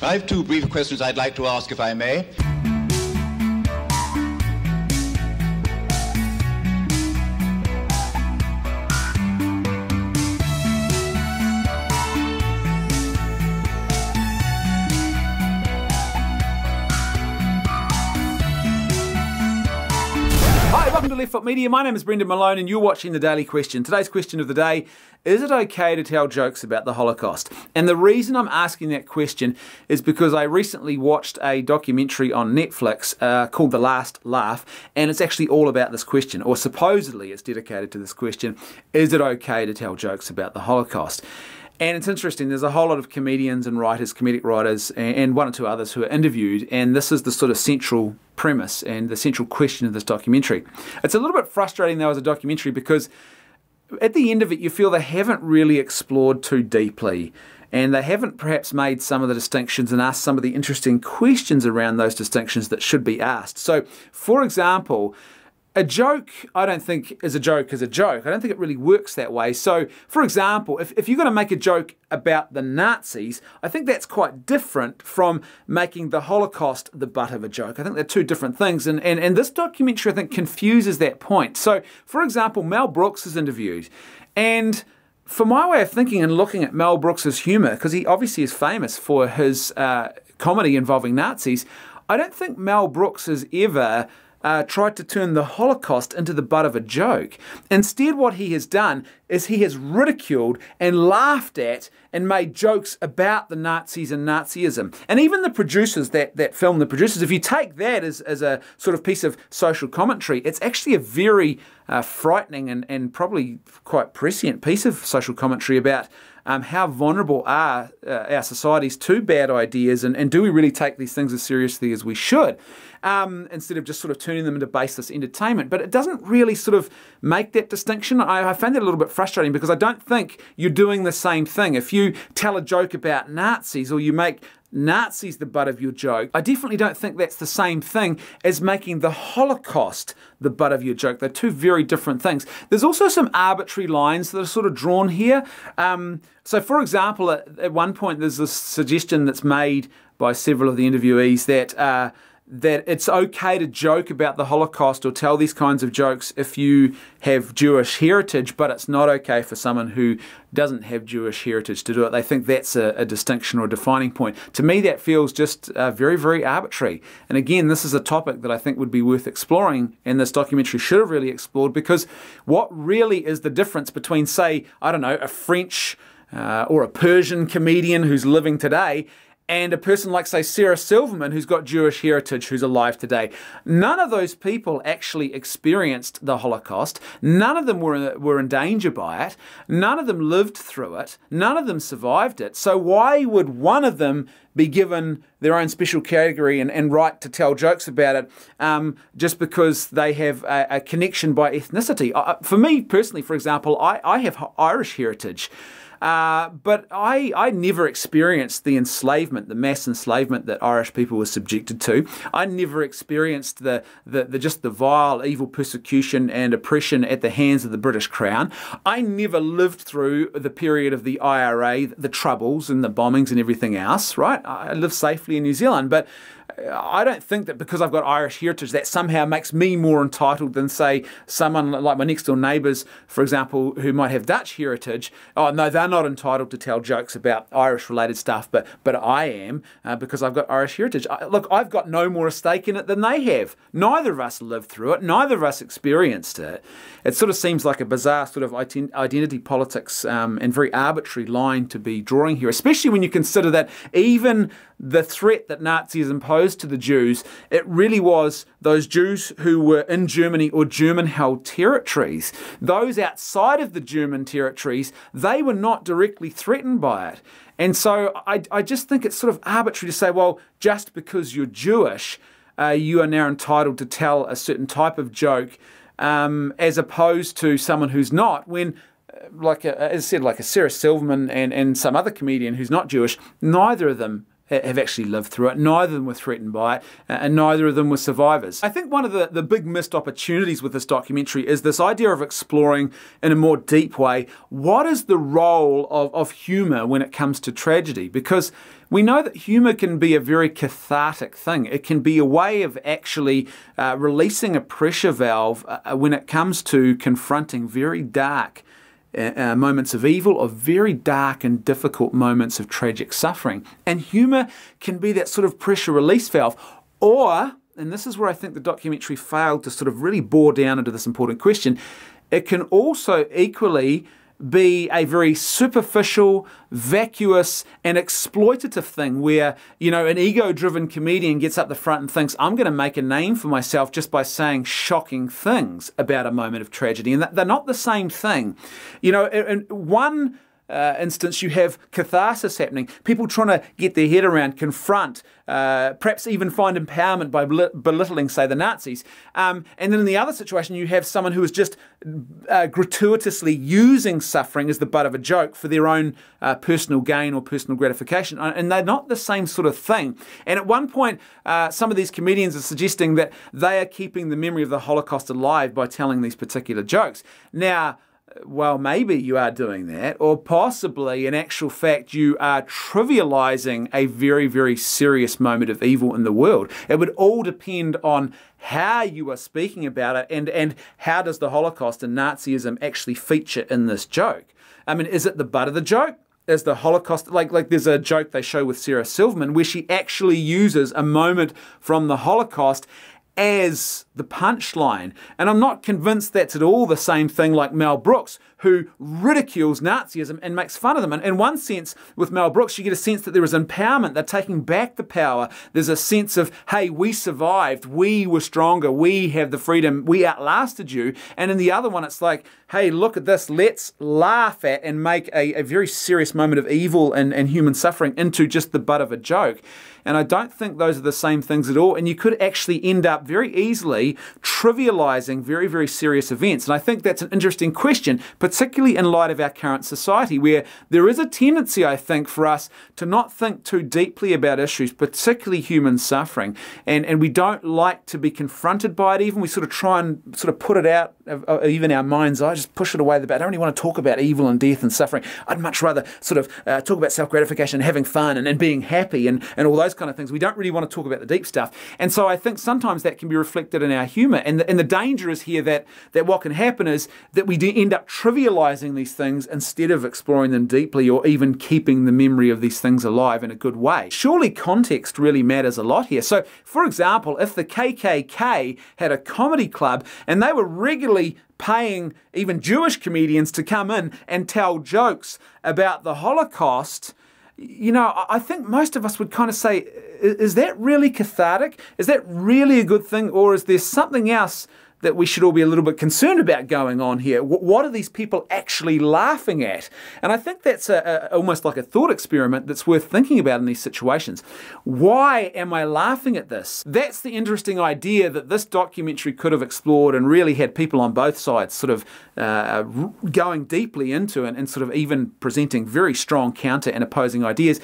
I have two brief questions I'd like to ask, if I may. Hi, welcome to Left Foot Media. My name is Brendan Malone and you're watching The Daily Question. Today's question of the day: is it okay to tell jokes about the Holocaust? And the reason I'm asking that question is because I recently watched a documentary on Netflix called The Last Laugh, and it's actually all about this question, or supposedly it's dedicated to this question: is it okay to tell jokes about the Holocaust? And it's interesting, there's a whole lot of comedians and writers, comedic writers, and one or two others who are interviewed, and this is the sort of central premise and the central question of this documentary. It's a little bit frustrating though as a documentary, because at the end of it you feel they haven't really explored too deeply, and they haven't perhaps made some of the distinctions and asked some of the interesting questions around those distinctions that should be asked. So, for example, a joke, I don't think, is a joke as a joke. I don't think it really works that way. So, for example, if you're going to make a joke about the Nazis, I think that's quite different from making the Holocaust the butt of a joke. I think they're two different things. And this documentary, I think, confuses that point. So, for example, Mel Brooks is interviewed. And for my way of thinking and looking at Mel Brooks's humour, because he obviously is famous for his comedy involving Nazis, I don't think Mel Brooks has ever tried to turn the Holocaust into the butt of a joke. Instead, what he has done is he has ridiculed and laughed at and made jokes about the Nazis and Nazism. And even the producers, that film, the producers, if you take that as a sort of piece of social commentary, it's actually a very frightening and probably quite prescient piece of social commentary about how vulnerable are our societies to bad ideas, and do we really take these things as seriously as we should, instead of just sort of turning them into baseless entertainment. But it doesn't really sort of make that distinction. I find that a little bit frustrating, because I don't think you're doing the same thing. If you tell a joke about Nazis, or you make Nazis the butt of your joke, I definitely don't think that's the same thing as making the Holocaust the butt of your joke. They're two very different things. There's also some arbitrary lines that are sort of drawn here. So for example, at one point there's this suggestion that's made by several of the interviewees that it's okay to joke about the Holocaust or tell these kinds of jokes if you have Jewish heritage, but it's not okay for someone who doesn't have Jewish heritage to do it. They think that's a distinction or a defining point. To me, that feels just very, very arbitrary. And again, this is a topic that I think would be worth exploring, and this documentary should have really explored, because what really is the difference between, say, I don't know, a French or a Persian comedian who's living today and a person like, say, Sarah Silverman, who's got Jewish heritage, who's alive today? None of those people actually experienced the Holocaust. None of them were in danger by it. None of them lived through it. None of them survived it. So why would one of them be given their own special category and right to tell jokes about it just because they have a connection by ethnicity? For me personally, for example, I have Irish heritage. But I never experienced the enslavement, the mass enslavement that Irish people were subjected to. I never experienced just the vile, evil persecution and oppression at the hands of the British Crown. I never lived through the period of the IRA, the Troubles and the bombings and everything else, right? I lived safely in New Zealand, but I don't think that because I've got Irish heritage that somehow makes me more entitled than, say, someone like my next door neighbours, for example, who might have Dutch heritage. Oh no, they're not entitled to tell jokes about Irish related stuff, but I am, because I've got Irish heritage. Look, I've got no more stake in it than they have. Neither of us lived through it. Neither of us experienced it. It sort of seems like a bizarre sort of identity politics and very arbitrary line to be drawing here, especially when you consider that even the threat that Nazis imposed to the Jews, it really was those Jews who were in Germany or German-held territories. Those outside of the German territories, they were not directly threatened by it. And so I just think it's sort of arbitrary to say, well, just because you're Jewish, you are now entitled to tell a certain type of joke as opposed to someone who's not, when as I said, like a Sarah Silverman and some other comedian who's not Jewish, neither of them have actually lived through it. Neither of them were threatened by it, and neither of them were survivors. I think one of the big missed opportunities with this documentary is this idea of exploring in a more deep way what is the role of humour when it comes to tragedy, because we know that humour can be a very cathartic thing. It can be a way of actually releasing a pressure valve when it comes to confronting very dark moments of evil, or very dark and difficult moments of tragic suffering. And humour can be that sort of pressure release valve. Or, and this is where I think the documentary failed to sort of really bore down into this important question, it can also equally be a very superficial, vacuous and exploitative thing where, you know, an ego-driven comedian gets up the front and thinks, I'm going to make a name for myself just by saying shocking things about a moment of tragedy. And they're not the same thing. You know, in one instance, you have catharsis happening, people trying to get their head around, confront, perhaps even find empowerment by belittling, say, the Nazis. And then in the other situation, you have someone who is just gratuitously using suffering as the butt of a joke for their own personal gain or personal gratification. And they're not the same sort of thing. And at one point, some of these comedians are suggesting that they are keeping the memory of the Holocaust alive by telling these particular jokes. Now, well, maybe you are doing that, or possibly, in actual fact, you are trivializing a very, very serious moment of evil in the world. It would all depend on how you are speaking about it, and how does the Holocaust and Nazism actually feature in this joke. I mean, is it the butt of the joke? Is the Holocaust, like there's a joke they show with Sarah Silverman where she actually uses a moment from the Holocaust as the punchline. And I'm not convinced that's at all the same thing like Mel Brooks, who ridicules Nazism and makes fun of them. And in one sense, with Mel Brooks, you get a sense that there is empowerment. They're taking back the power. There's a sense of, hey, we survived. We were stronger. We have the freedom. We outlasted you. And in the other one, it's like, hey, look at this. Let's laugh at and make a very serious moment of evil and human suffering into just the butt of a joke. And I don't think those are the same things at all. And you could actually end up very easily trivializing very, very serious events. And I think that's an interesting question, particularly in light of our current society, where there is a tendency, I think, for us to not think too deeply about issues, particularly human suffering. And we don't like to be confronted by it even. We sort of try and sort of put it out of even our mind's eye, just push it away. I don't really want to talk about evil and death and suffering. I'd much rather sort of talk about self-gratification and having fun and being happy and all those kind of things. We don't really want to talk about the deep stuff. And so I think sometimes that can be reflected in our humour. And the danger is here that what can happen is that we do end up trivialising these things instead of exploring them deeply or even keeping the memory of these things alive in a good way. Surely context really matters a lot here. So, for example, if the KKK had a comedy club and they were regularly paying even Jewish comedians to come in and tell jokes about the Holocaust, you know, I think most of us would kind of say, is that really cathartic? Is that really a good thing? Or is there something else that we should all be a little bit concerned about going on here? What are these people actually laughing at? And I think that's almost like a thought experiment that's worth thinking about in these situations. Why am I laughing at this? That's the interesting idea that this documentary could have explored and really had people on both sides sort of going deeply into and sort of even presenting very strong counter and opposing ideas.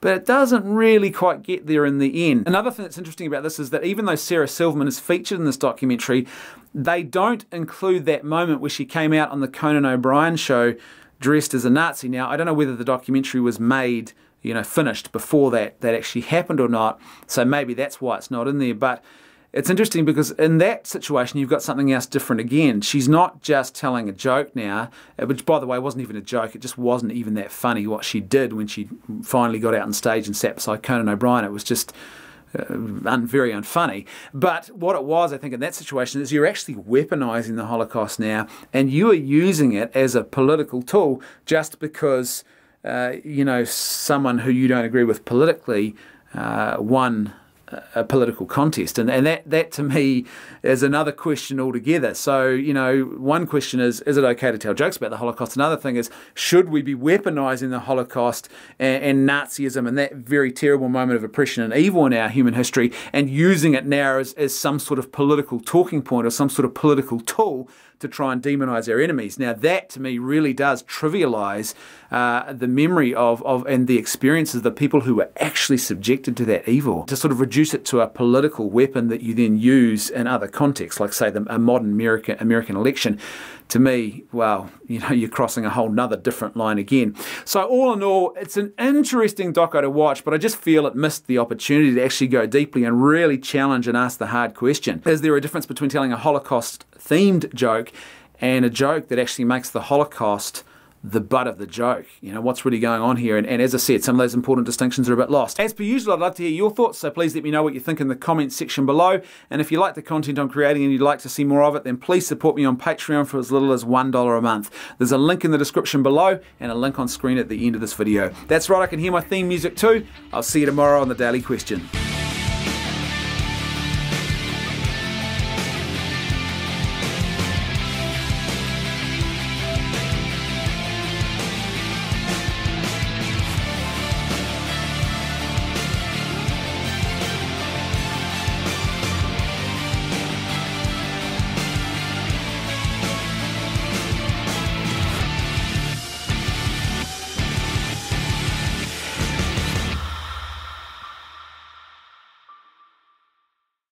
But it doesn't really quite get there in the end. Another thing that's interesting about this is that even though Sarah Silverman is featured in this documentary, they don't include that moment where she came out on the Conan O'Brien show dressed as a Nazi. Now, I don't know whether the documentary was made, you know, finished before that actually happened or not, so maybe that's why it's not in there. But it's interesting because in that situation, you've got something else different again. She's not just telling a joke now, which, by the way, wasn't even a joke. It just wasn't even that funny what she did when she finally got out on stage and sat beside Conan O'Brien. It was just very unfunny. But what it was, I think, in that situation is you're actually weaponizing the Holocaust now, and you are using it as a political tool just because, you know, someone who you don't agree with politically won a political contest, and that to me is another question altogether. So, you know, one question is it okay to tell jokes about the Holocaust? Another thing is, should we be weaponizing the Holocaust and Nazism and that very terrible moment of oppression and evil in our human history and using it now as some sort of political talking point or some sort of political tool to try and demonize our enemies? Now that to me really does trivialize the memory of and the experiences of the people who were actually subjected to that evil, to sort of reduce it to a political weapon that you then use in other contexts, like say a modern American election. To me, well, you know, you're crossing a whole nother different line again. So all in all, it's an interesting doco to watch, but I just feel it missed the opportunity to actually go deeply and really challenge and ask the hard question. Is there a difference between telling a Holocaust-themed joke and a joke that actually makes the Holocaust the butt of the joke? You know, what's really going on here? And as I said, some of those important distinctions are a bit lost. As per usual, I'd love to hear your thoughts, so please let me know what you think in the comments section below. And if you like the content I'm creating and you'd like to see more of it, then please support me on Patreon for as little as $1 a month. There's a link in the description below and a link on screen at the end of this video. That's right, I can hear my theme music too. I'll see you tomorrow on The Daily Question.